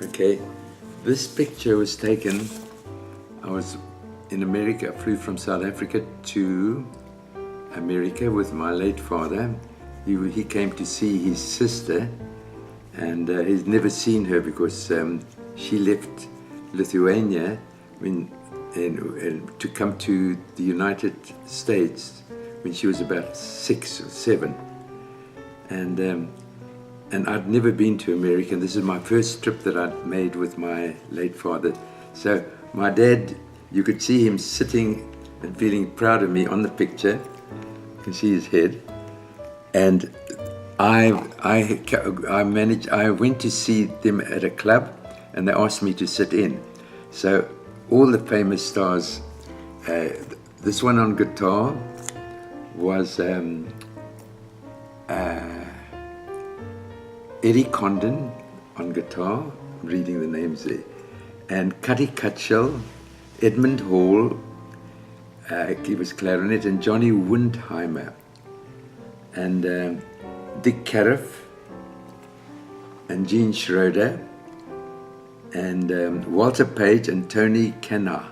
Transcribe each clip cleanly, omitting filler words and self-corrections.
Okay, this picture was taken, I was in America. I flew from South Africa to America with my late father. He came to see his sister, and he's never seen her because she left Lithuania to come to the United States when she was about 6 or 7. And I'd never been to America, and this is my first trip that I'd made with my late father. So my dad, you could see him sitting and feeling proud of me on the picture. You can see his head. And I went to see them at a club, and they asked me to sit in. So all the famous stars, this one on guitar was Eddie Condon on guitar, I'm reading the names there, and Cuddy Cutshall, Edmund Hall, he was clarinet, and Johnny Windheimer, and Dick Cariff, and Gene Schroeder, and Walter Page, and Tony Kanna.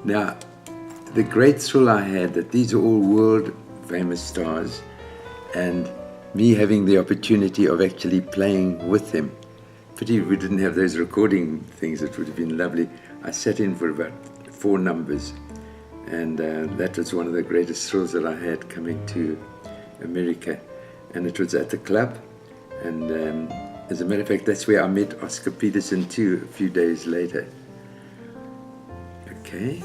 Now, the great thrill I had that these are all world famous stars, and me having the opportunity of actually playing with them. Pity we didn't have those recording things, it would have been lovely. I sat in for about 4 numbers, and that was one of the greatest thrills that I had coming to America. And it was at the club, and as a matter of fact, that's where I met Oscar Peterson too, a few days later. Okay.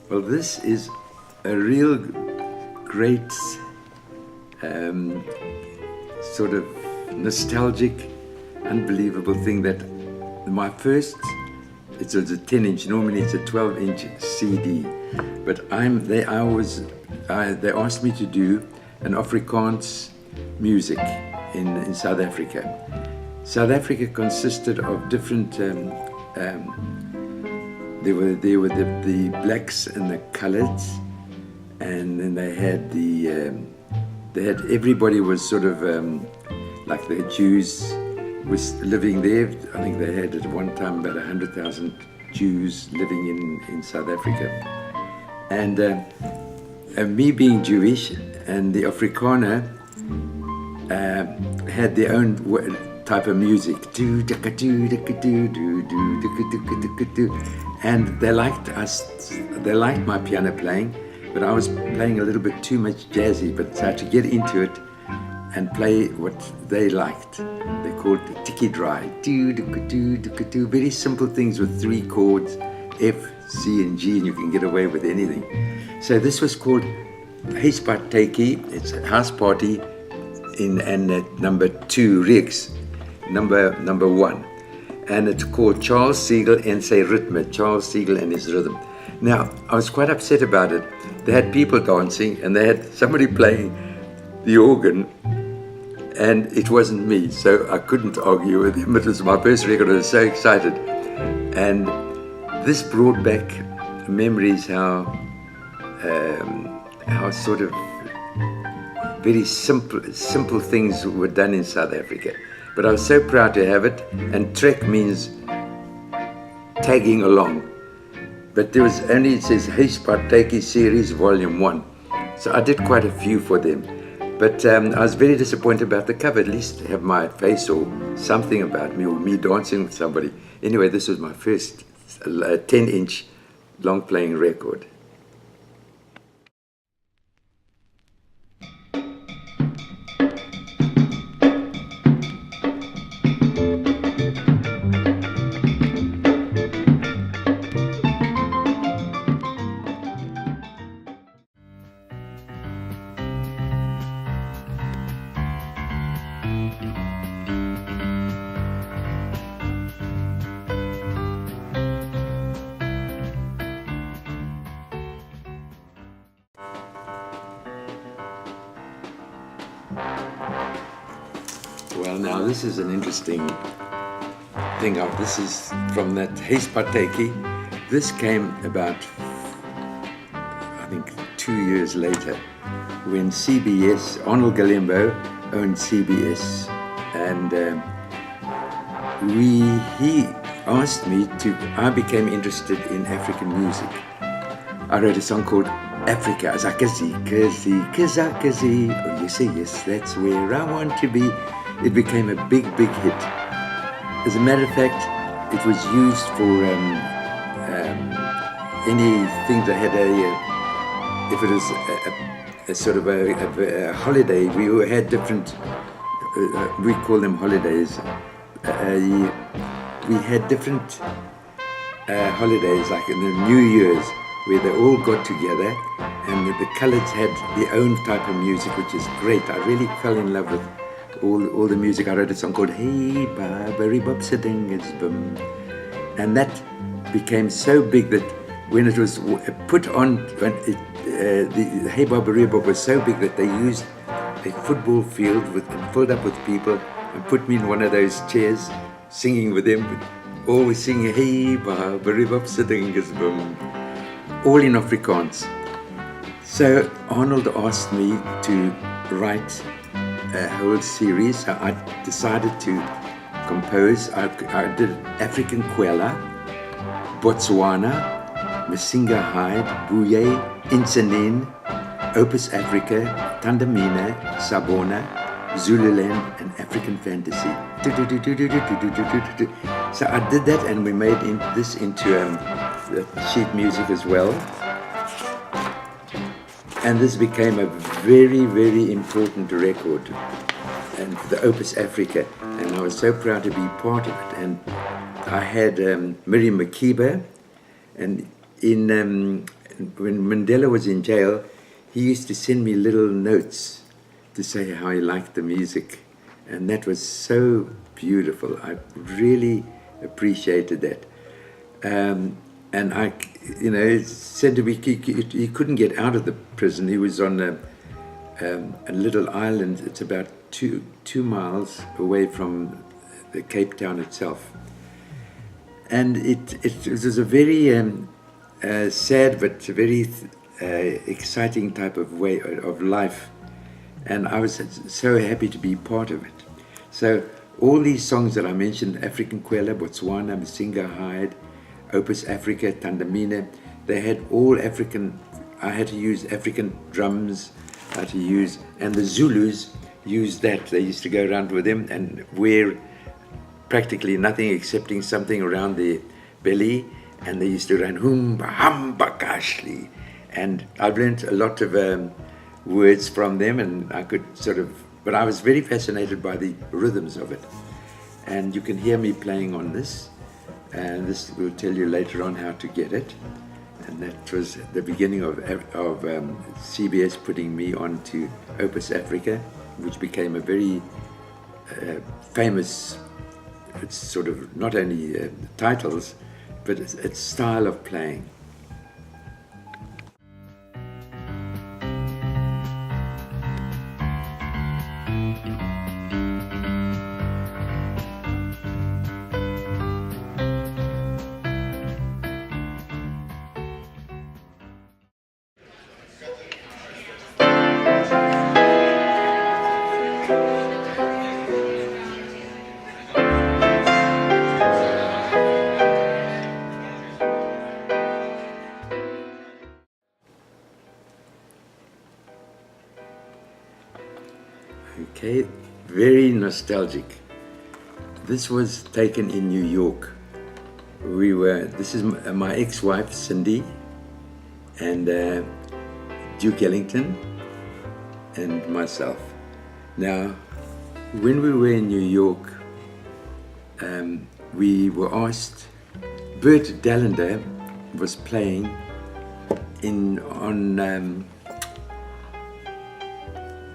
Well, this is a real great sort of nostalgic, unbelievable thing that my first, it was a 10-inch, normally it's a 12-inch CD, but they asked me to do an Afrikaans music in South Africa. South Africa consisted of different There were the blacks and the coloreds, and then they had everybody was sort of like the Jews was living there. I think they had at one time about 100,000 Jews living in South Africa, and me being Jewish and the Afrikaner had their own type of music, and they liked my piano playing, but I was playing a little bit too much jazzy, but so I had to get into it and play what they liked. They called it tiki dry, very simple things with 3 chords, F, C and G, and you can get away with anything. So this was called Huispartytjie. It's a house party and at number 2 Reeks, number 1, and it's called Charles Segal and Sy Ritme, Charles Segal and his rhythm. Now, I was quite upset about it. They had people dancing, and they had somebody playing the organ, and it wasn't me, so I couldn't argue with him. It was my first record. I was so excited, and this brought back memories how sort of very simple things were done in South Africa. But I was so proud to have it, and trek means tagging along. But there was only, it says Huispartytjie Series Volume 1. So I did quite a few for them. But I was very disappointed about the cover, at least have my face or something about me, or me dancing with somebody. Anyway, this was my first 10-inch long playing record. Well, now this is an interesting thing. This is from that Heispateki. This came about, I think, 2 years later, when CBS, Arnold Galembo owned CBS, and he asked me to. I became interested in African music. I wrote a song called Africa, Zakazi, Kazi. Oh, you say yes, that's where I want to be. It became a big, big hit. As a matter of fact, it was used for anything that had if it was a sort of a holiday, we had different, we call them holidays. We had different holidays, like in the New Year's, where they all got together, and the colours had their own type of music, which is great. I really fell in love with all the music. I wrote a song called Hey Barbary Bob Sitting It's Bum, and that became so big that when it was put on, the Hey Barbary Bob was so big that they used a football field filled up with people and put me in one of those chairs, singing with them, always singing Hey Barbary Bob Sitting It's Bum, all in Afrikaans. So Arnold asked me to write a whole series. So I decided to compose. I did African Kwela, Botswana, Masinga Hyde, Buye, Insanin, Opus Africa, Tandamina, Sabona, Zululand, and African Fantasy. So I did that, and we made this into the sheet music as well. And this became a very, very important record, and the Opus Africa, and I was so proud to be part of it. And I had Miriam Makeba, and when Mandela was in jail, he used to send me little notes to say how he liked the music, and that was so beautiful. I really appreciated that. And I, said to me he couldn't get out of the prison. He was on a little island. It's about two miles away from the Cape Town itself. And it was a very sad but very exciting type of way of life. And I was so happy to be part of it. So all these songs that I mentioned, African Kwela, Botswana, Masinga Hyde, Opus Africa, Tandamina, they had all African. I had to use African drums. I had to use, and the Zulus used that. They used to go around with them and wear practically nothing excepting something around their belly, and they used to run humba hamba kashli. And I've learned a lot of words from them, and I could but I was very fascinated by the rhythms of it. And you can hear me playing on this. And this will tell you later on how to get it. And that was the beginning of CBS putting me on to Opus Africa, which became a very famous, it's sort of not only titles, but its style of playing. Okay, very nostalgic. This was taken in New York. This is my ex-wife, Cindy, and Duke Ellington, and myself. Now, when we were in New York, we were asked, Bert Dallender was playing in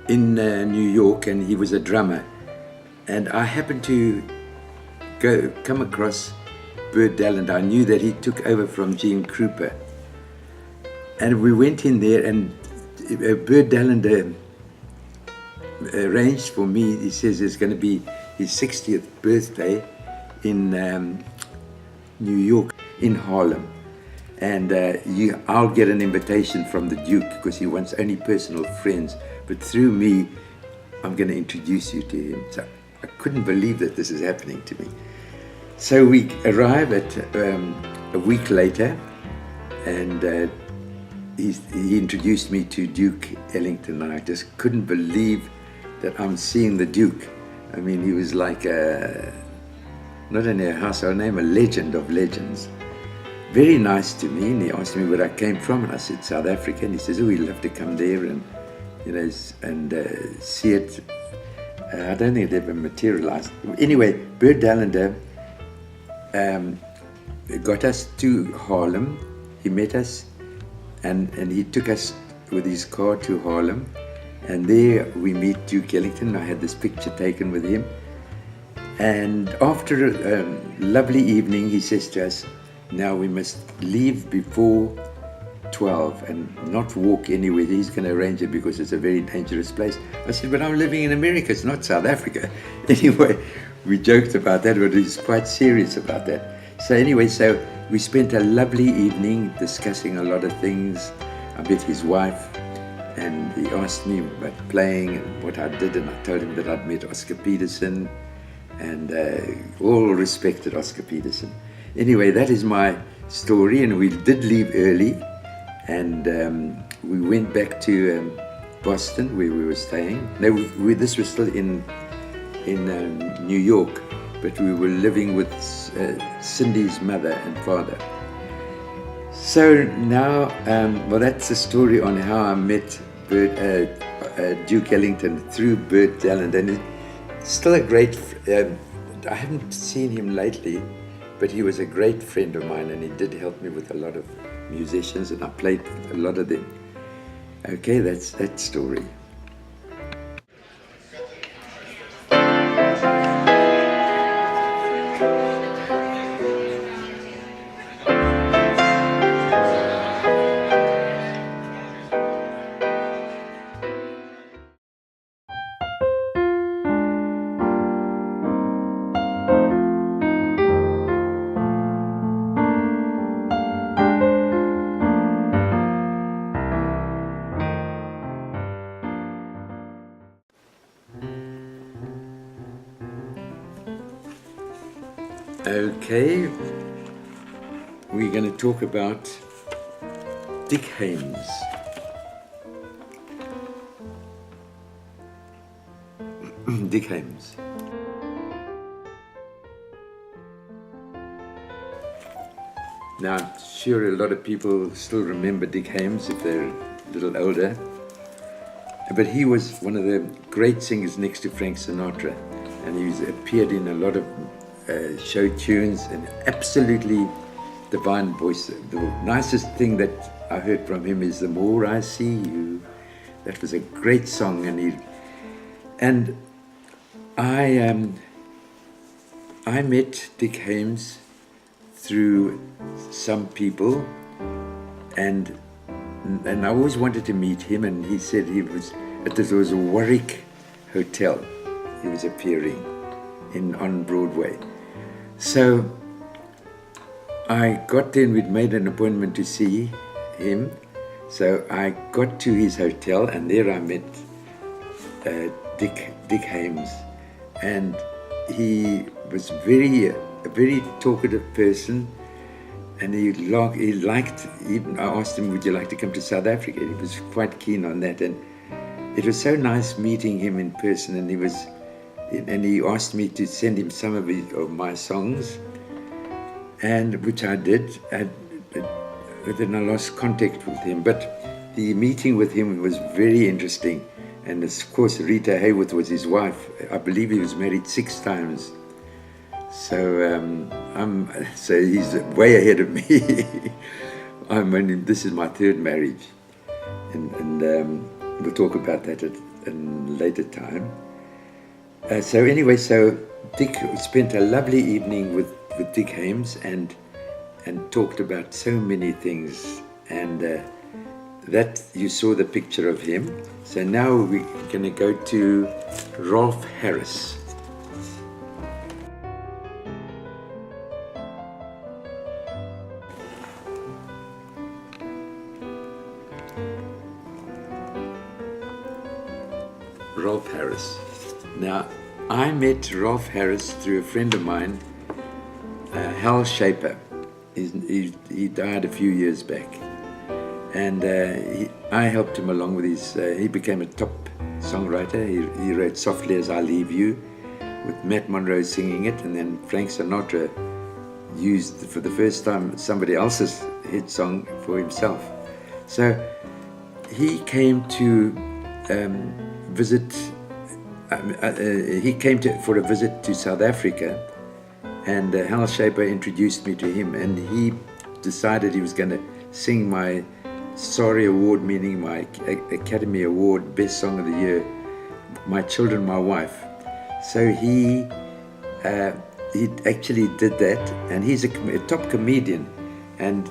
New York, and he was a drummer, and I happened to come across Bert Dallender. I knew that he took over from Gene Krupa, and we went in there, and Bert Dallender arranged for me. He says it's going to be his 60th birthday in New York, in Harlem. And I'll get an invitation from the Duke because he wants only personal friends. But through me, I'm going to introduce you to him. So I couldn't believe that this is happening to me. So we arrive at a week later, and he introduced me to Duke Ellington, and I just couldn't believe that I'm seeing the Duke. I mean, he was like not only a household name, a legend of legends. Very nice to me, and he asked me where I came from, and I said South Africa, and he says, oh, we'd love to come there and, you know, and see it. I don't think it ever materialized. Anyway, Bert Dallender got us to Harlem. He met us, and he took us with his car to Harlem, and there we meet Duke Ellington. I had this picture taken with him, and after a lovely evening, he says to us, now we must leave before 12 and not walk anywhere. He's going to arrange it because it's a very dangerous place. I said, but I'm living in America, it's not South Africa. Anyway, we joked about that, but he's quite serious about that. So anyway, so we spent a lovely evening discussing a lot of things. I met his wife, and he asked me about playing and what I did, and I told him that I'd met Oscar Peterson, and all respected Oscar Peterson. Anyway, that is my story, and we did leave early, and we went back to Boston, where we were staying. No, this was still in New York, but we were living with Cindy's mother and father. So now, well, that's the story on how I met Duke Ellington through Bert Dallender, and it's still a great. I haven't seen him lately, but he was a great friend of mine, and he did help me with a lot of musicians, and I played a lot of them. Okay, that's that story. Okay, we're going to talk about Dick Haymes. Dick Haymes. Now, I'm sure a lot of people still remember Dick Haymes if they're a little older, but he was one of the great singers next to Frank Sinatra, and he's appeared in a lot of show tunes, and absolutely divine voice. The nicest thing that I heard from him is "The More I See You." That was a great song, and I met Dick Haymes through some people, and I always wanted to meet him, and he said he was at this was a Warwick Hotel. He was appearing on Broadway. So I got there, and we'd made an appointment to see him. So I got to his hotel, and there I met Dick Haymes, and he was a very talkative person, and he liked. Even I asked him, "Would you like to come to South Africa?" And he was quite keen on that, and it was so nice meeting him in person. And he asked me to send him some of my songs, and which I did. But then I lost contact with him. But the meeting with him was very interesting. And of course, Rita Hayworth was his wife. I believe he was married 6 times. So so he's way ahead of me. This is my 3rd marriage, and we'll talk about that at a later time. So anyway, so Dick spent a lovely evening with Dick Haymes and talked about so many things, and that you saw the picture of him. So now we're going to go to Rolf Harris. Rolf Harris. Now, I met Rolf Harris through a friend of mine, Hal Shaper. He died a few years back. And I helped him along with his, he became a top songwriter. He wrote Softly As I Leave You, with Matt Monro singing it, and then Frank Sinatra used for the first time somebody else's hit song for himself. So he came to visit, for a visit to South Africa, and Hal Shaper introduced me to him, and he decided he was going to sing my SORI Award, meaning my Academy Award Best Song of the Year, My Children, My Wife. So he actually did that, and he's a top comedian, and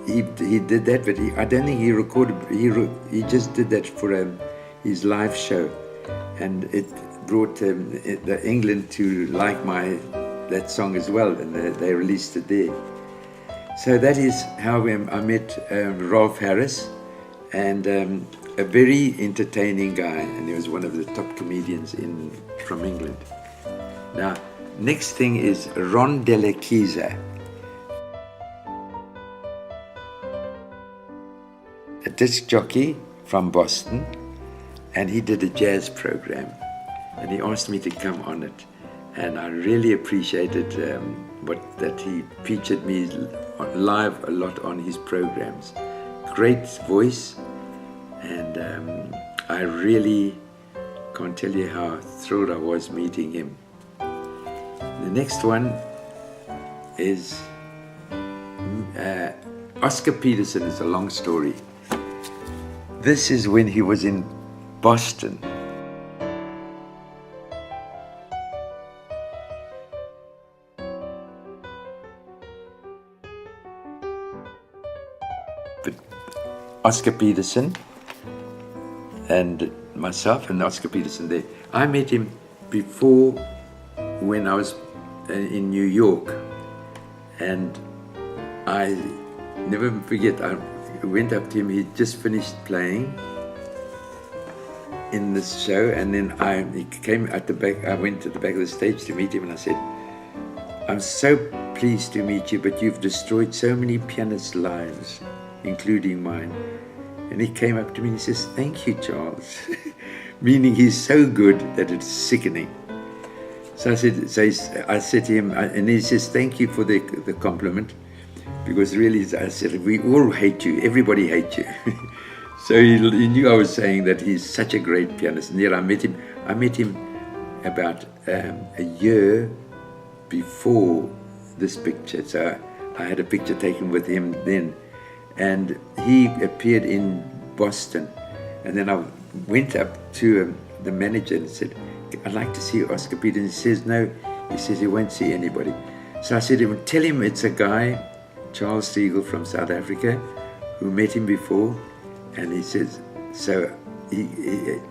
he did that, but I don't think he recorded. He just did that for his live show, and it brought England to like that song as well, and they released it there. So that is how I met Rolf Harris, and a very entertaining guy, and he was one of the top comedians from England. Now, next thing is Ron Delakiza, a disc jockey from Boston, and he did a jazz program, and he asked me to come on it, and I really appreciated that he featured me live a lot on his programs. Great voice, and I really can't tell you how thrilled I was meeting him. The next one is Oscar Peterson. Is a long story. This is when he was in Boston. But Oscar Peterson and myself and Oscar Peterson there. I met him before when I was in New York, and I never forget, I went up to him. He'd just finished playing in this show, and then he came at the back. I went to the back of the stage to meet him, and I said, "I'm so pleased to meet you, but you've destroyed so many pianists' lives, including mine." And he came up to me and he says, "Thank you, Charles," meaning he's so good that it's sickening. So I said to him, and he says, "Thank you for the compliment, because really," I said, "we all hate you. Everybody hates you." So he knew I was saying that he's such a great pianist. And yet I met him about a year before this picture. So I had a picture taken with him then, and he appeared in Boston. And then I went up to the manager and said, "I'd like to see Oscar Peterson." He says, "No," he says, "he won't see anybody." So I said to him, "Tell him it's a guy, Charles Segal from South Africa, who met him before." And he says, so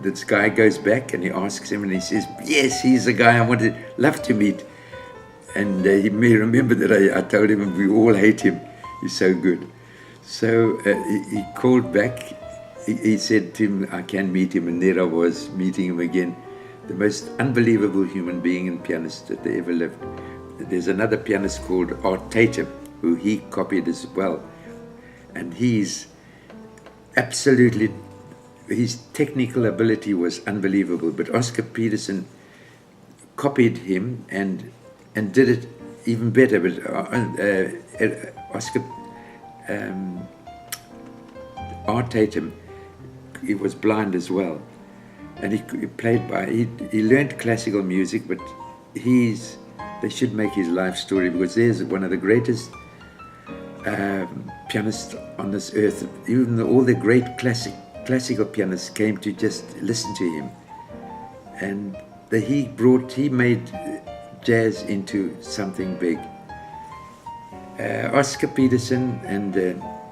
this guy goes back and he asks him, and he says, "Yes, he's the guy I love to meet." And he may remember that I told him we all hate him. He's so good. So he called back. He said to him, "I can meet him." And there I was meeting him again. The most unbelievable human being and pianist that they ever lived. There's another pianist called Art Tatum, who he copied as well. And he's absolutely, his technical ability was unbelievable. But Oscar Peterson copied him and did it even better. But Art Tatum, he was blind as well. And he played he learned classical music, but they should make his life story, because there's one of the greatest pianists on this earth. Even all the great classical pianists came to just listen to him. And he made jazz into something big. Oscar Peterson and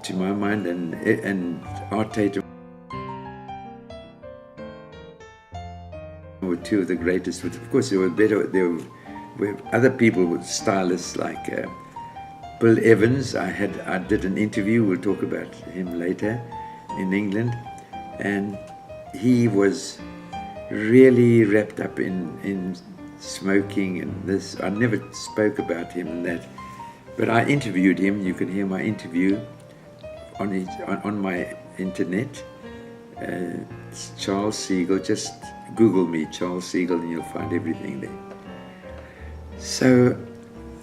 to my mind, and Art Tatum were two of the greatest. Of course, there were other people with stylists like Bill Evans. I did an interview. We'll talk about him later in England, and he was really wrapped up in smoking and this. I never spoke about him and that, but I interviewed him. You can hear my interview on my internet. It's Charles Segal. Just Google me, Charles Segal, and you'll find everything there. So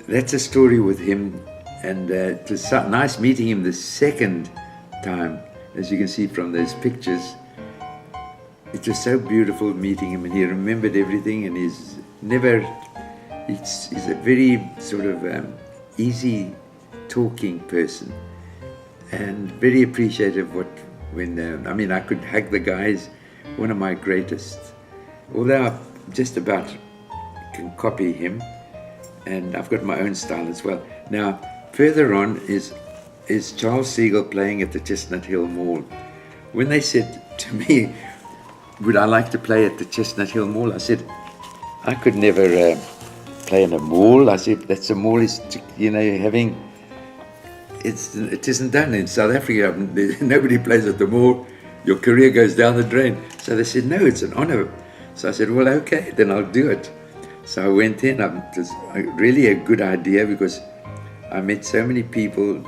that's a story with him, and it was nice meeting him the second time. As you can see from those pictures, it was so beautiful meeting him, and he remembered everything, and he's a very sort of easy talking person, and very appreciative I could hug the guys, one of my greatest, although I just about can copy him, and I've got my own style as well. Now, further on is Charles Segal playing at the Chestnut Hill Mall. When they said to me, would I like to play at the Chestnut Hill Mall? I said, I could never play in a mall. I said, that's a mall is, it isn't done in South Africa. Nobody plays at the mall. Your career goes down the drain. So they said, no, it's an honor. So I said, well, okay, then I'll do it. So I went in. It was really a good idea because I met so many people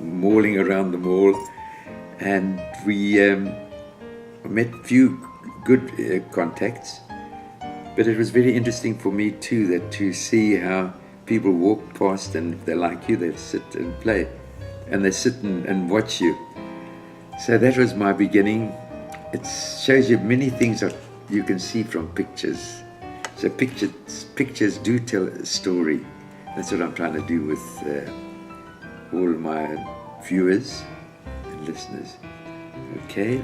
malling around the mall, and we met few good contacts. But it was very interesting for me too, to see how people walk past, and if they like you, they sit and play, and they sit and watch you. So that was my beginning. It shows you many things that you can see from pictures. So pictures do tell a story. That's what I'm trying to do with all my viewers and listeners. Okay.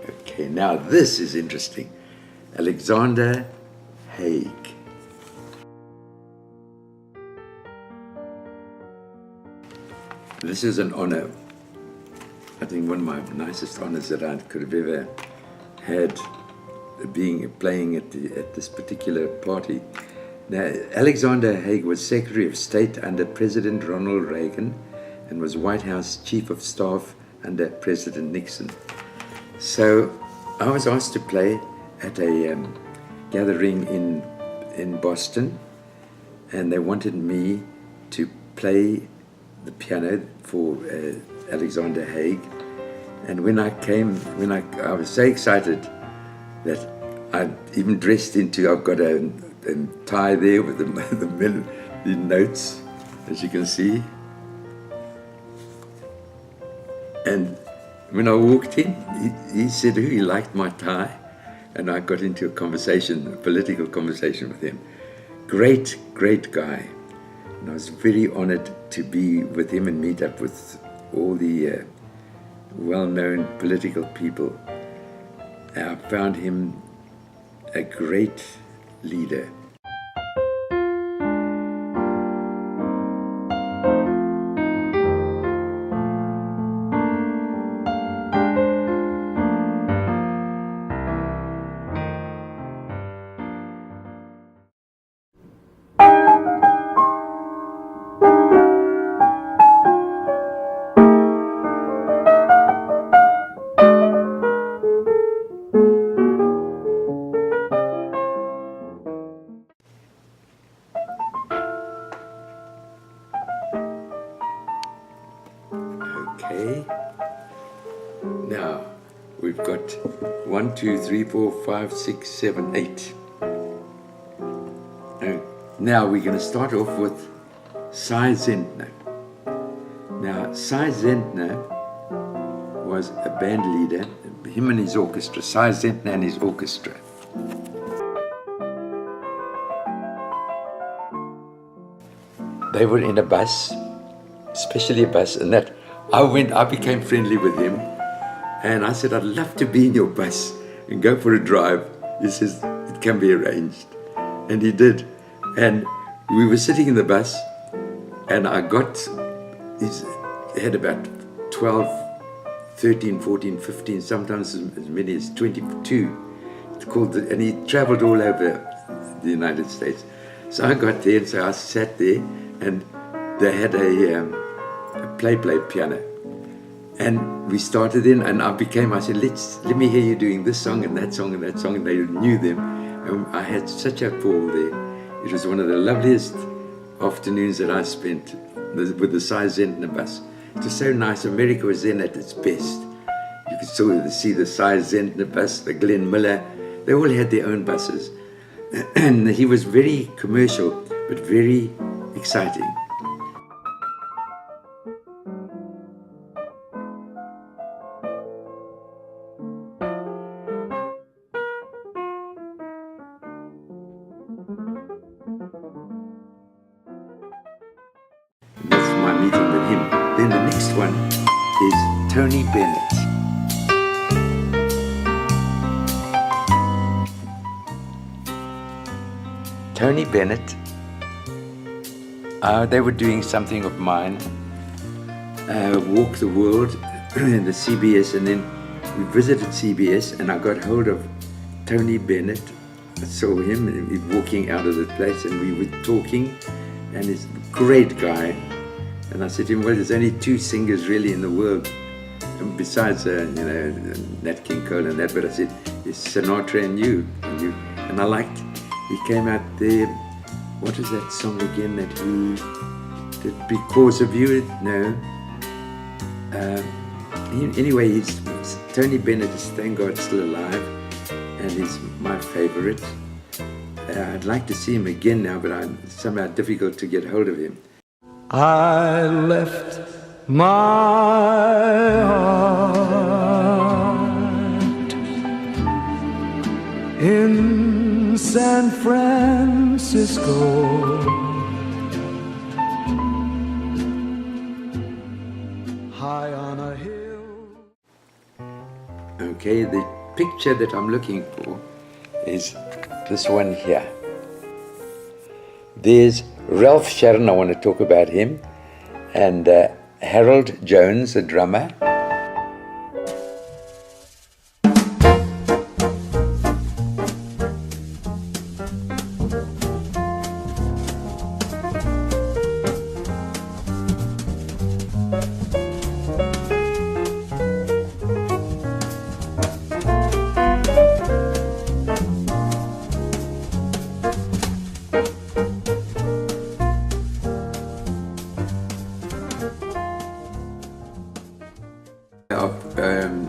Okay, now this is interesting. Alexander Haig. This is an honor. I think one of my nicest honors that I could have ever had, playing at this particular party. Now, Alexander Haig was Secretary of State under President Ronald Reagan and was White House Chief of Staff under President Nixon. So I was asked to play at a gathering in Boston, and they wanted me to play the piano for Alexander Haig. And when I was so excited that I even dressed I've got a tie there with the notes, as you can see. And when I walked in, he said he liked my tie, and I got into a political conversation with him. Great, great guy. And I was very honored to be with him and meet up with all the well-known political people. I found him a great leader. Okay. Now we've got 1, 2, 3, 4, 5, 6, 7, 8. Now we're going to start off with Cy Zentner. Now Cy Zentner was a band leader, him and his orchestra, Cy Zentner and his orchestra. They were in a bus, especially a bus, and that I became friendly with him, and I said, I'd love to be in your bus and go for a drive. He says, it can be arranged. And he did. And we were sitting in the bus, and he had about 12, 13, 14, 15, sometimes as many as 22. It's called, and he traveled all over the United States. So I got there, and so I sat there, and they had a play piano. And we started in, and I said, let me hear you doing this song and that song and that song, and they knew them. And I had such a ball there. It was one of the loveliest afternoons that I spent with the Cy Zentner bus. It was so nice. America was then at its best. You could sort of see the Cy Zentner bus, the Glenn Miller. They all had their own buses. And he was very commercial, but very exciting. That's my meeting with him. Then the next one is Tony Bennett. Tony Bennett, they were doing something of mine, Walk the World in the CBS, and then we visited CBS, and I got hold of Tony Bennett. I saw him walking out of the place, and we were talking, and he's a great guy. And I said to him, well, there's only two singers really in the world, and besides Nat King Cole and that, but I said, it's Sinatra and you. And I liked, he came out there, what was that song again that he did, Because of You? No. Anyway, Tony Bennett is, thank God, still alive, and he's my favorite. I'd like to see him again now, but I'm somehow difficult to get hold of him. I left my heart in San Francisco, high on a hill. Okay, the picture that I'm looking for is this one here. There's Ralph Sharon, I want to talk about him, and Harold Jones, the drummer.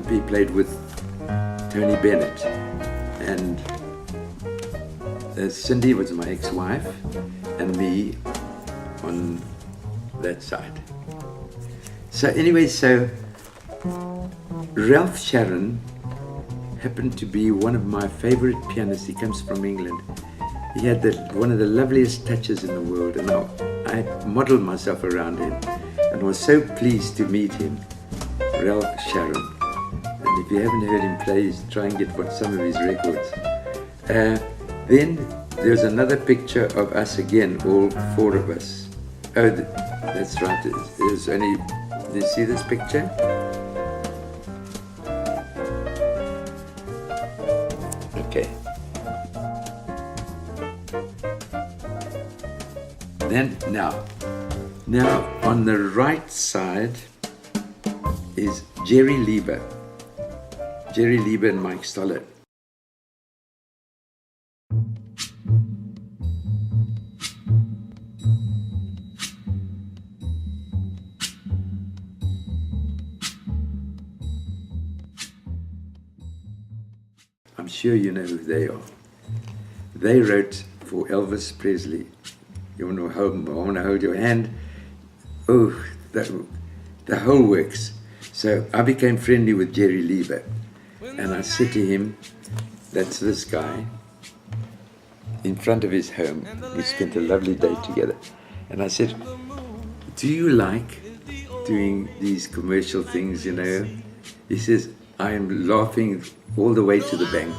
He played with Tony Bennett, and Cindy was my ex-wife, and me on that side. So anyway, Ralph Sharon happened to be one of my favorite pianists. He comes from England. He had one of the loveliest touches in the world, and I modeled myself around him, and was so pleased to meet him, Ralph Sharon. And if you haven't heard him play, try and get some of his records. Then there's another picture of us again, all four of us. Oh, that's right. There's only, do you see this picture? Okay. Then, now on the right side is Jerry Lieber and Mike Stoller. I'm sure you know who they are. They wrote for Elvis Presley. You want to hold, I want to hold your hand. Oh, the whole works. So I became friendly with Jerry Lieber, and I said to him, that's this guy, in front of his home. We spent a lovely day together. And I said, do you like doing these commercial things, you know. He says, I'm laughing all the way to the bank.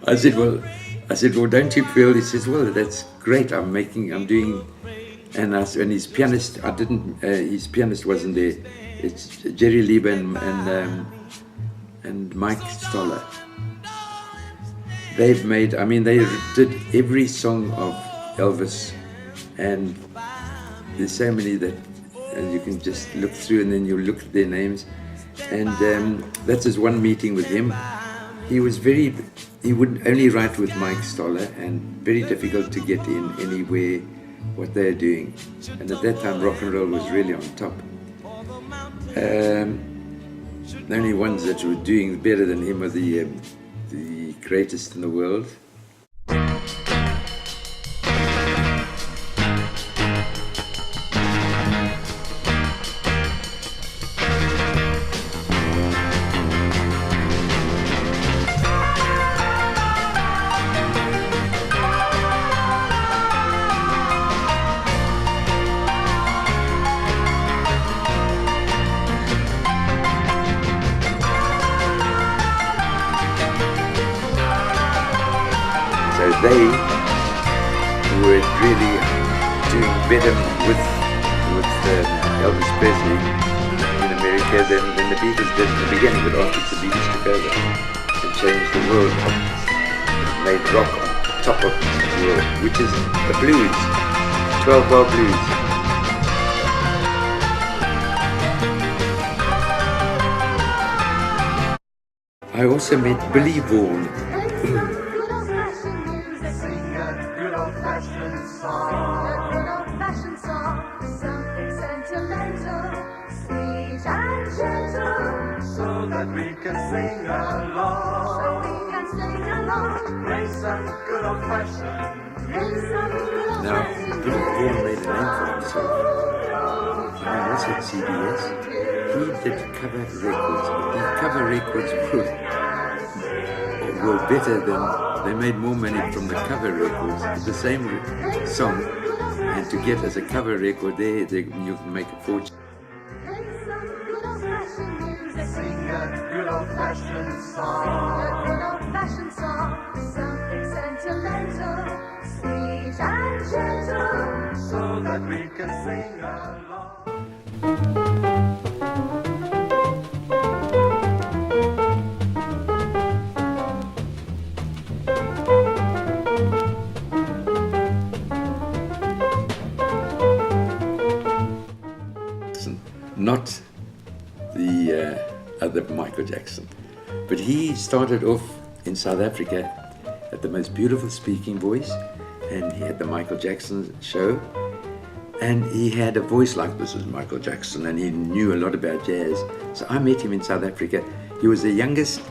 I said, well, don't you feel? He says, well, that's great. I'm doing, and his pianist, his pianist wasn't there. It's Jerry Lieber and Mike Stoller. They did every song of Elvis, and there's so many that you can just look through, and then you look at their names. And that's his one meeting with him. He would only write with Mike Stoller, and very difficult to get in anywhere what they're doing. And at that time, rock and roll was really on top. The only ones that were doing better than him were the greatest in the world. They were really doing better with Elvis Presley in America than the Beatles did in the beginning, but after the Beatles took over and changed the world, made rock on top of the world, which is the blues, 12-bar blues. I also met Billy Vaughan. We can sing along. So we can sing along. Play some good old fashioned. Now, Billy Vaughan made a name for himself. When he was at CBS, he did cover records. The cover records were better than, they made more money from the cover records, the same song, and to get as a cover record there, you can make a fortune. Sing a good old-fashioned song. A good old-fashioned song. Something sentimental, sweet and gentle, so that we can sing along. Not the other Michael Jackson, but he started off in South Africa at the most beautiful speaking voice, and he had the Michael Jackson show, and he had a voice like this is Michael Jackson, and he knew a lot about jazz. So I met him in South Africa. He was the youngest,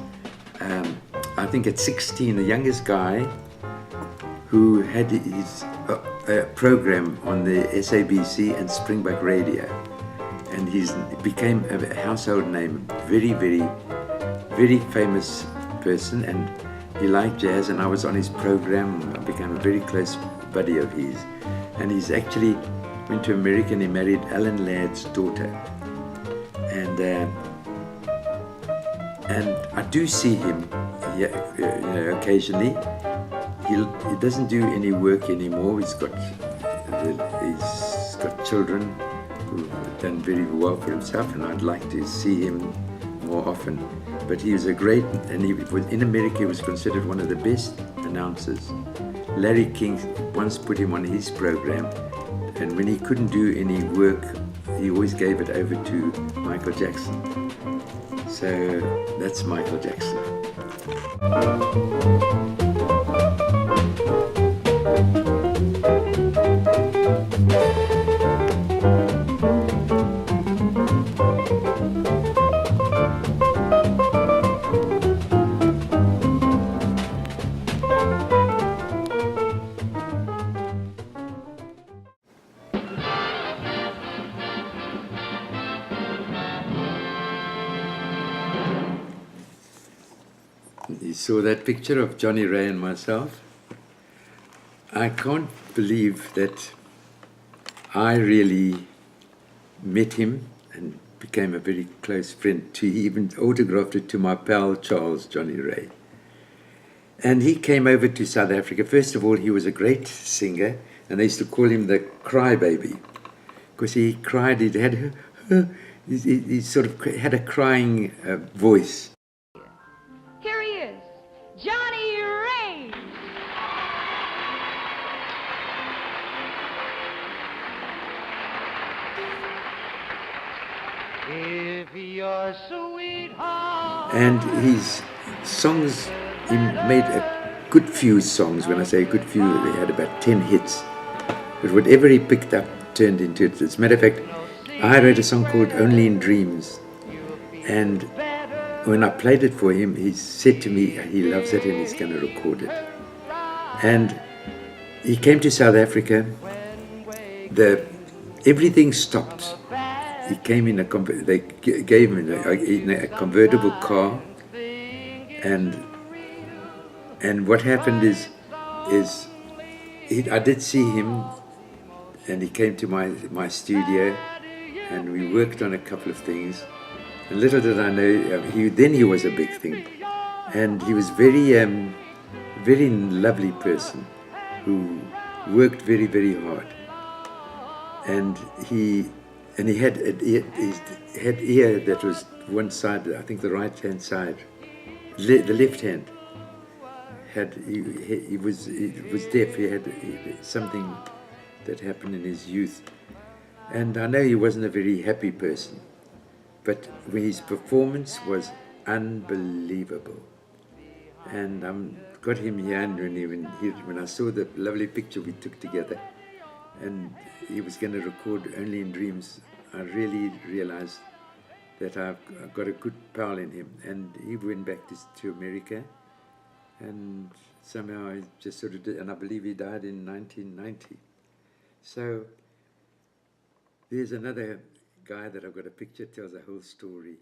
I think at 16, the youngest guy who had his program on the SABC and Springbok Radio. And he became a household name, very, very, very famous person, and he liked jazz, and I was on his program. I became a very close buddy of his, and he's actually went to America and he married Alan Ladd's daughter, and I do see him occasionally. He doesn't do any work anymore. He's got children who've done very well for himself, and I'd like to see him more often. But he was a great, and in America he was considered one of the best announcers. Larry King once put him on his program, and when he couldn't do any work, he always gave it over to Michael Jackson. So that's Michael Jackson. You saw that picture of Johnny Ray and myself. I can't believe that I really met him and became a very close friend. He even autographed it to my pal Charles, Johnny Ray. And he came over to South Africa. First of all, he was a great singer, and they used to call him the crybaby, because he cried. He sort of had a crying voice. Here he is, Johnny Ray. If your sweetheart And his songs, he made a good few songs. When I say a good few, he had about 10 hits. But whatever he picked up turned into it. As a matter of fact, I wrote a song called Only in Dreams. And when I played it for him, he said to me he loves it and he's going to record it. And he came to South Africa. Everything stopped. He came in they gave him in a convertible car, and what happened is I did see him, and he came to my studio, and we worked on a couple of things. And little did I know, he was a big thing, and he was very lovely person who worked very, very hard, and he had ear that was one side, I think the right hand side, the left hand. He was deaf. He had something that happened in his youth, and I know he wasn't a very happy person, but his performance was unbelievable. And got him here, and when I saw the lovely picture we took together, and he was going to record Only in Dreams, I really realized that I've got a good pal in him. And he went back to America, and somehow I just sort of did, and I believe he died in 1990. So there's another guy that I've got a picture, tells a whole story,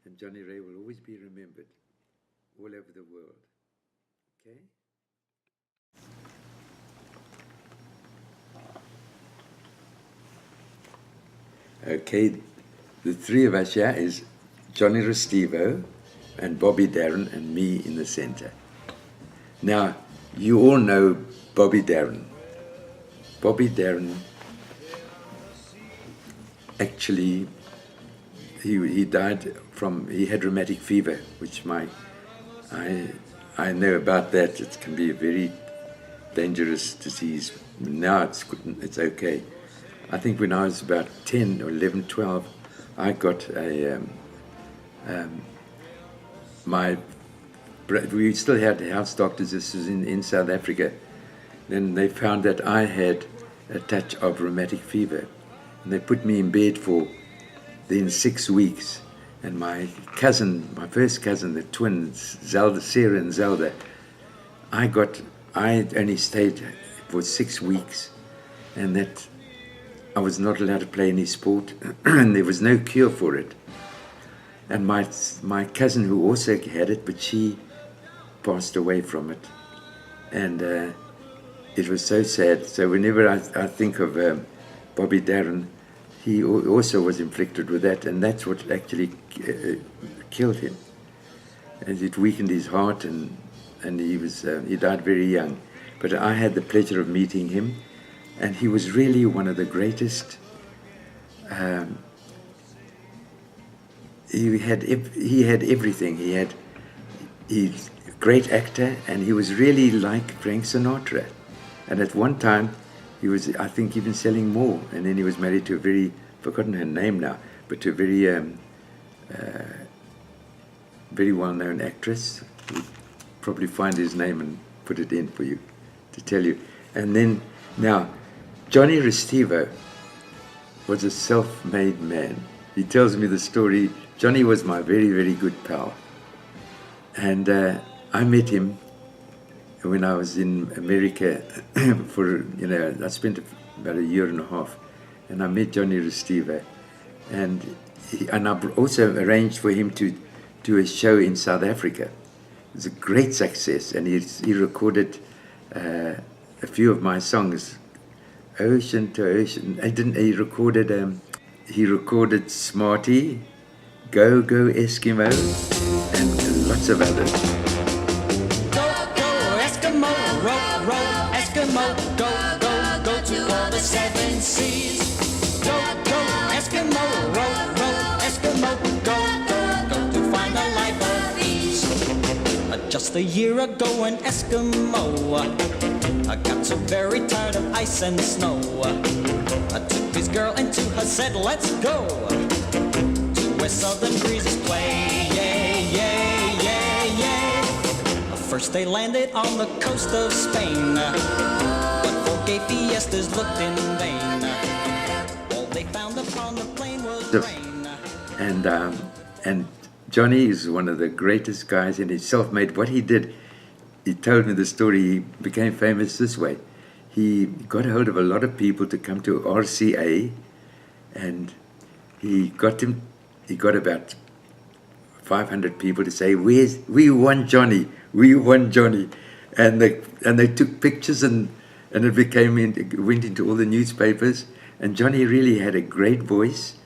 and Johnny Ray will always be remembered all over the world. Okay? Okay, the three of us here is Johnny Restivo and Bobby Darin and me in the center. Now, you all know Bobby Darin. Bobby Darin, actually, he died he had rheumatic fever, which I know about that. It can be a very dangerous disease. Now it's okay. I think when I was about 10 or 11, 12, I got we still had house doctors. This was in South Africa. Then they found that I had a touch of rheumatic fever. And they put me in bed for 6 weeks. And my first cousin, the twins, Sarah and Zelda, I only stayed for 6 weeks. And that I was not allowed to play any sport, and there was no cure for it. And my cousin, who also had it, but she passed away from it. And it was so sad. So whenever I think of Bobby Darin, he also was inflicted with that, and that's what actually killed him. And it weakened his heart, and he died very young. But I had the pleasure of meeting him. And he was really one of the greatest. He had everything. He's a great actor, and he was really like Frank Sinatra. And at one time, he was, I think, even selling more. And then he was married to a very, forgotten her name now, but to a very well-known actress. We'll probably find his name and put it in for you to tell you. And then now, Johnny Restivo was a self-made man. He tells me the story. Johnny was my very, very good pal. And I met him when I was in America I spent about a year and a half, and I met Johnny Restivo. And I also arranged for him to do a show in South Africa. It was a great success, and he recorded a few of my songs, Ocean to Ocean. He recorded he recorded Smarty, Go Go Eskimo, and lots of others. Go, go, Eskimo, row, row, Eskimo, go, go, go to all the 7 seas. Go, go, Eskimo, row, row, Eskimo, go, go, go to find a life of ease. Just a year ago, an Eskimo got so very tired of ice and snow. Took his girl into her, said, let's go to where southern breezes play. Yay, yay, yay, yay. First they landed on the coast of Spain, but for gay fiestas looked in vain. All they found upon the plane was rain. And Johnny is one of the greatest guys, and he's self-made. What he did, he told me the story, he became famous this way. He got a hold of a lot of people to come to RCA, and he got about 500 people to say, we want Johnny, and they took pictures, and it went into all the newspapers. And Johnny really had a great voice,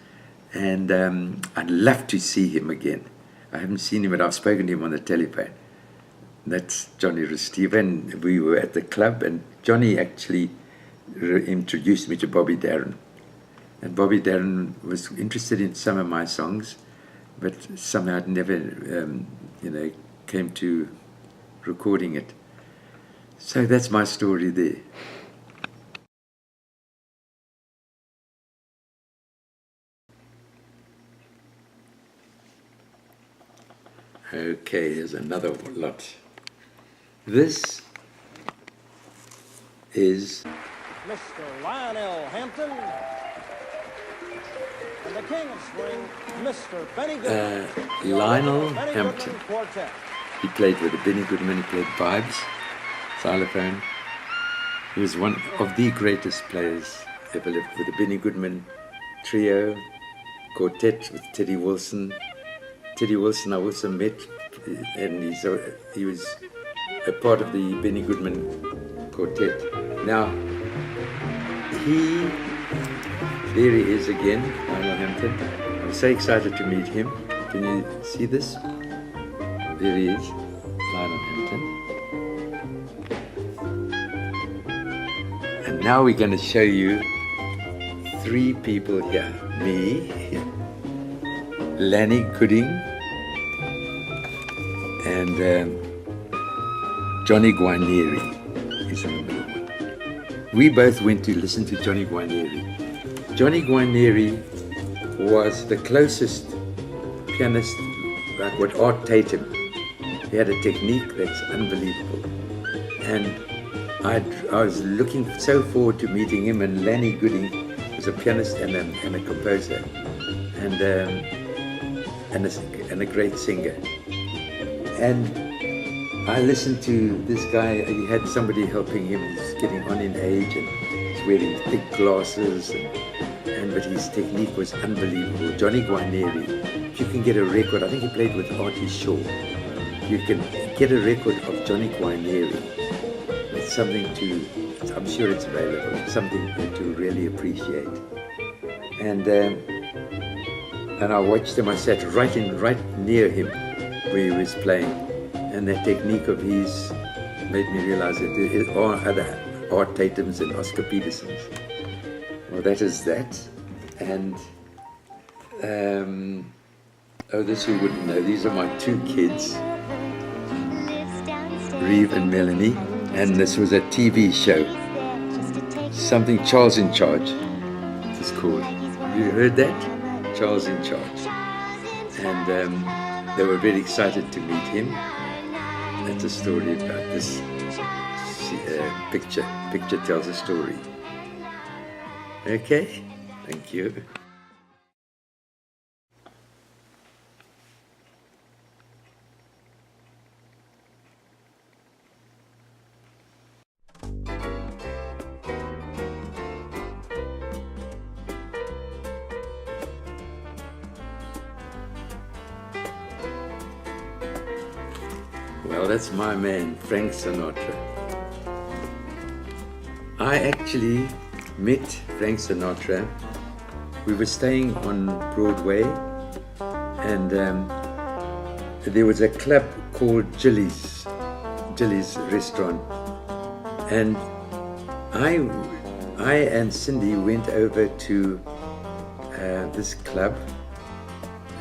and I'd love to see him again. I haven't seen him, but I've spoken to him on the telephone. That's Johnny Restiva, and we were at the club, and Johnny actually introduced me to Bobby Darin. And Bobby Darin was interested in some of my songs, but somehow it never, came to recording it. So that's my story there. Okay, here's another lot. This is Mr. Lionel Hampton, and the king of swing, Mr. Benny Goodman. Lionel Benny Hampton. Goodman Quartet. He played with the Benny Goodman, he played vibes, xylophone. He was one of the greatest players ever lived, with the Benny Goodman trio, quartet with Teddy Wilson. Teddy Wilson I also met, and he was a part of the Benny Goodman quartet. Now, there he is again, Lionel Hampton. I'm so excited to meet him. Can you see this? There he is, Lionel Hampton. And now we're going to show you 3 people here. Me, Lanny Gooding, and Johnny Guarnieri is another one. We both went to listen to Johnny Guarnieri. Johnny Guarnieri was the closest pianist, like what Art Tatum. He had a technique that's unbelievable. And I was looking so forward to meeting him, and Lanny Gooding was a pianist and a composer, and a great singer. And I listened to this guy. He had somebody helping him. He's getting on in age, and he's wearing thick glasses, but his technique was unbelievable. Johnny Guarnieri. If you can get a record, I think he played with Artie Shaw. You can get a record of Johnny Guarnieri. It's something to, I'm sure it's available, it's something to really appreciate. And I watched him. I sat right near him where he was playing, and that technique of his made me realize that there are other Art Tatums and Oscar Petersons. Well, that is that. And this you wouldn't know. These are my 2 kids, Reeve and Melanie, and this was a TV show, something Charles in Charge it is called. Have you heard that? Charles in Charge. And they were very excited to meet him. That's a story about this picture. Picture tells a story. Okay, thank you. Well, that's my man, Frank Sinatra. I actually met Frank Sinatra we were staying on Broadway, and there was a club called Jilly's restaurant, and I and Cindy went over to this club,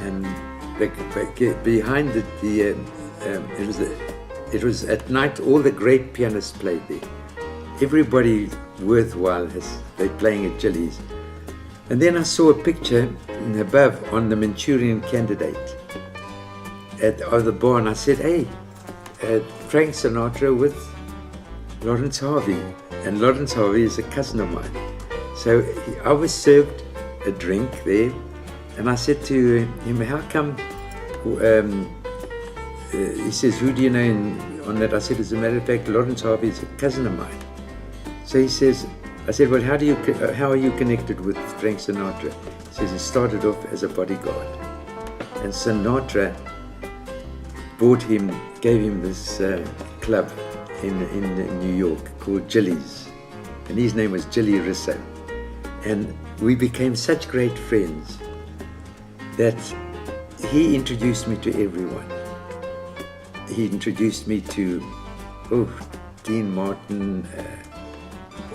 and behind it was at night. All the great pianists played there. Everybody worthwhile they're playing at Jilly's. And then I saw a picture above on the Manchurian Candidate of the bar, and I said, hey, Frank Sinatra with Lawrence Harvey. And Lawrence Harvey is a cousin of mine. So I was served a drink there, and I said to him, how come, he says, who do you know on that? I said, as a matter of fact, Lawrence Harvey is a cousin of mine. So he says, I said, well, how are you connected with Frank Sinatra? He says, he started off as a bodyguard. And Sinatra gave him this club in New York called Jilly's. And his name was Jilly Risso. And we became such great friends that he introduced me to everyone. He introduced me to Dean Martin,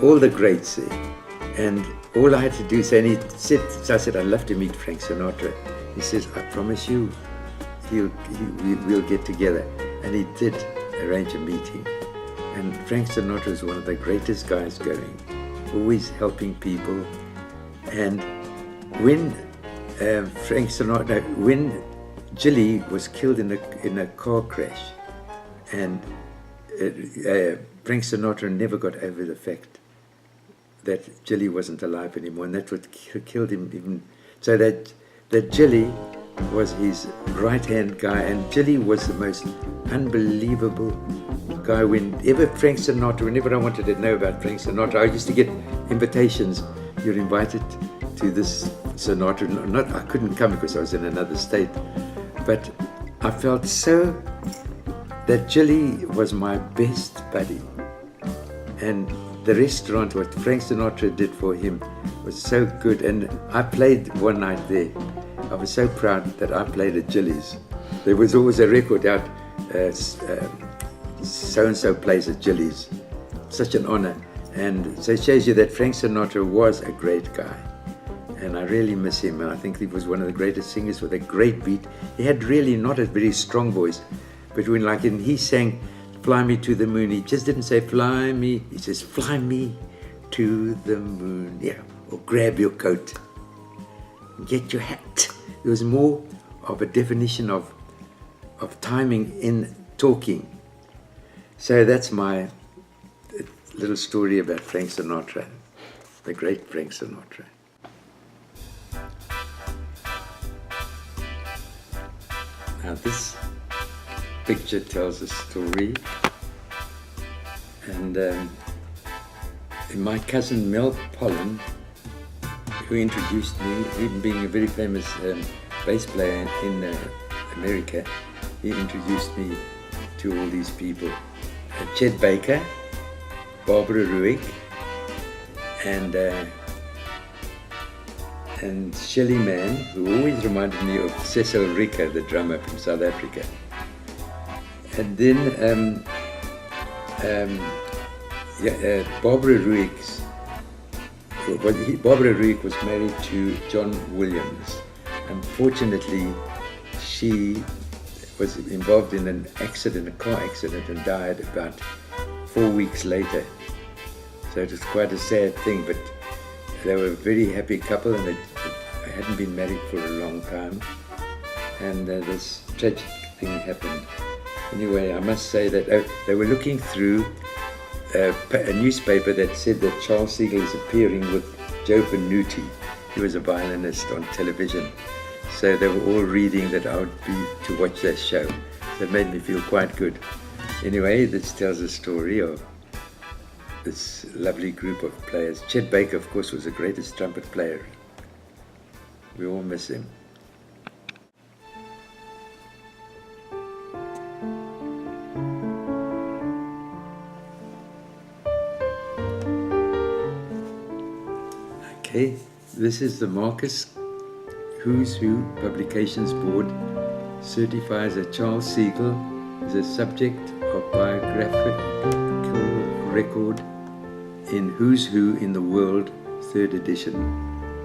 all the greats there. And all I had to do is, and I said, I'd love to meet Frank Sinatra. He says, I promise you, we'll get together. And he did arrange a meeting. And Frank Sinatra is one of the greatest guys going, always helping people. And when when Jilly was killed in a car crash, and Frank Sinatra never got over the fact that Jilly wasn't alive anymore, and that's what killed him even. So that Jilly was his right-hand guy, and Jilly was the most unbelievable guy. Whenever I wanted to know about Frank Sinatra, I used to get invitations. You're invited to this Sinatra. I couldn't come because I was in another state, but I felt so that Jilly was my best buddy. And the restaurant, what Frank Sinatra did for him was so good. And I played one night there. I was so proud that I played at Jilly's. There was always a record out, so-and-so plays at Jilly's. Such an honor. And so it shows you that Frank Sinatra was a great guy. And I really miss him. And I think he was one of the greatest singers with a great beat. He had really not a very strong voice, but when he sang Fly Me to the Moon, he just didn't say fly me, he says fly me to the moon. Yeah, or grab your coat, get your hat. There was more of a definition of timing in talking. So that's my little story about Frank Sinatra, the great Frank Sinatra. Now this picture tells a story, and my cousin Mel Pollan, who introduced me, even being a very famous bass player in America, he introduced me to all these people. Chet Baker, Barbara Ruick, and Shelly Mann, who always reminded me of Cecil Ricker, the drummer from South Africa. And then Barbara Ruick was married to John Williams. Unfortunately, she was involved in a car accident, and died about 4 weeks later. So it was quite a sad thing, but they were a very happy couple, and they hadn't been married for a long time. And this tragic thing happened. Anyway, I must say that they were looking through a newspaper that said that Charles Segal is appearing with Joe Benuti. He was a violinist on television. So they were all reading that I would be to watch that show. That made me feel quite good. Anyway, this tells a story of this lovely group of players. Chet Baker, of course, was the greatest trumpet player. We all miss him. Okay, This is the Marcus Who's Who Publications Board certifies that Charles Segal is a subject of biographical record in Who's Who in the World, 3rd edition,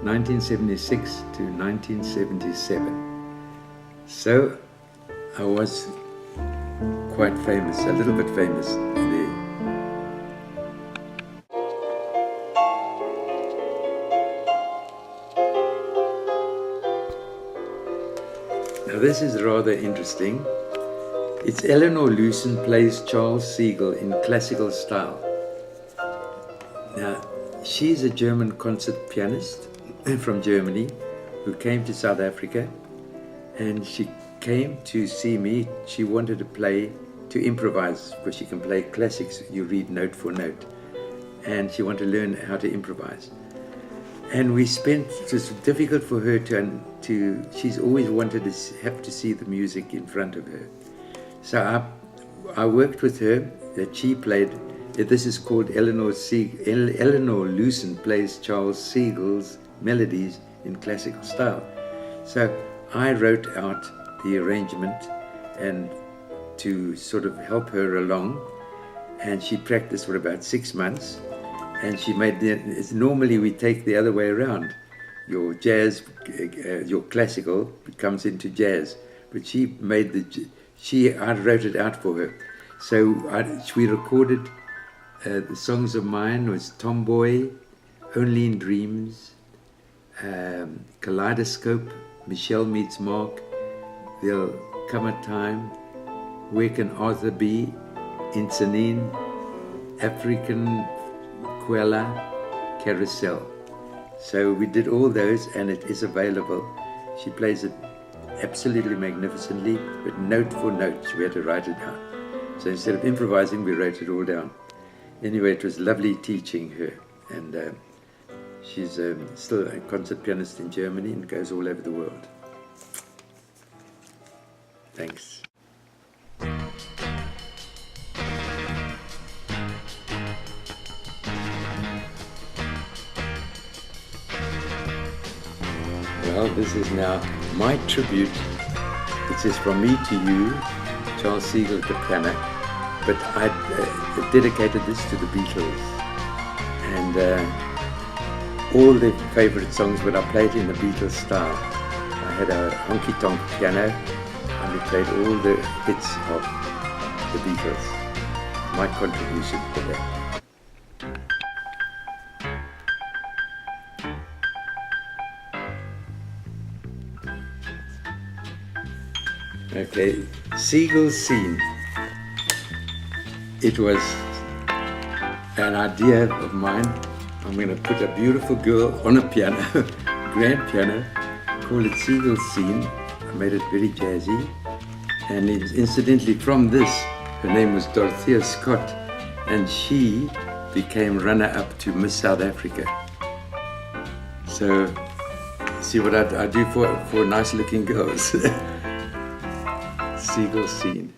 1976 to 1977. So I was quite famous, a little bit famous there. Now this is rather interesting. It's Eleanor Lucen plays Charles Segal in classical style. Now, she's a German concert pianist from Germany who came to South Africa, and she came to see me. She wanted to play, to improvise, because she can play classics, you read note for note, and she wanted to learn how to improvise. And we spent, it was difficult for her to she's always wanted to have to see the music in front of her. So I worked with her, that she played, this is called Eleanor Lucen plays Charles Segal's melodies in classical style. So I wrote out the arrangement and to sort of help her along, and she practiced for about 6 months, and she made normally we take the other way around. Your jazz, your classical comes into jazz, but she made I wrote it out for her. So we recorded the songs of mine was Tomboy, Only in Dreams, Kaleidoscope, Michelle Meets Mark, There'll Come a Time, Where Can Arthur Be, Insanine, African Quella, Carousel. So we did all those, and it is available. She plays it absolutely magnificently, but note for note we had to write it down. So instead of improvising, we wrote it all down. Anyway, it was lovely teaching her, and she's still a concert pianist in Germany and goes all over the world. Thanks. Well, this is now my tribute. It says from me to you, Charles Segal at the piano, but I dedicated this to the Beatles, and all their favorite songs, but I played in the Beatles style. I had a honky-tonk piano, and we played all the hits of the Beatles. My contribution to that. Okay, Segal's Scene. It was an idea of mine. I'm going to put a beautiful girl on a piano, grand piano, call it Segal's Scene. I made it very jazzy. And incidentally, from this, her name was Dorothea Scott, and she became runner-up to Miss South Africa. So, see what I do for nice-looking girls. Segal's Scene.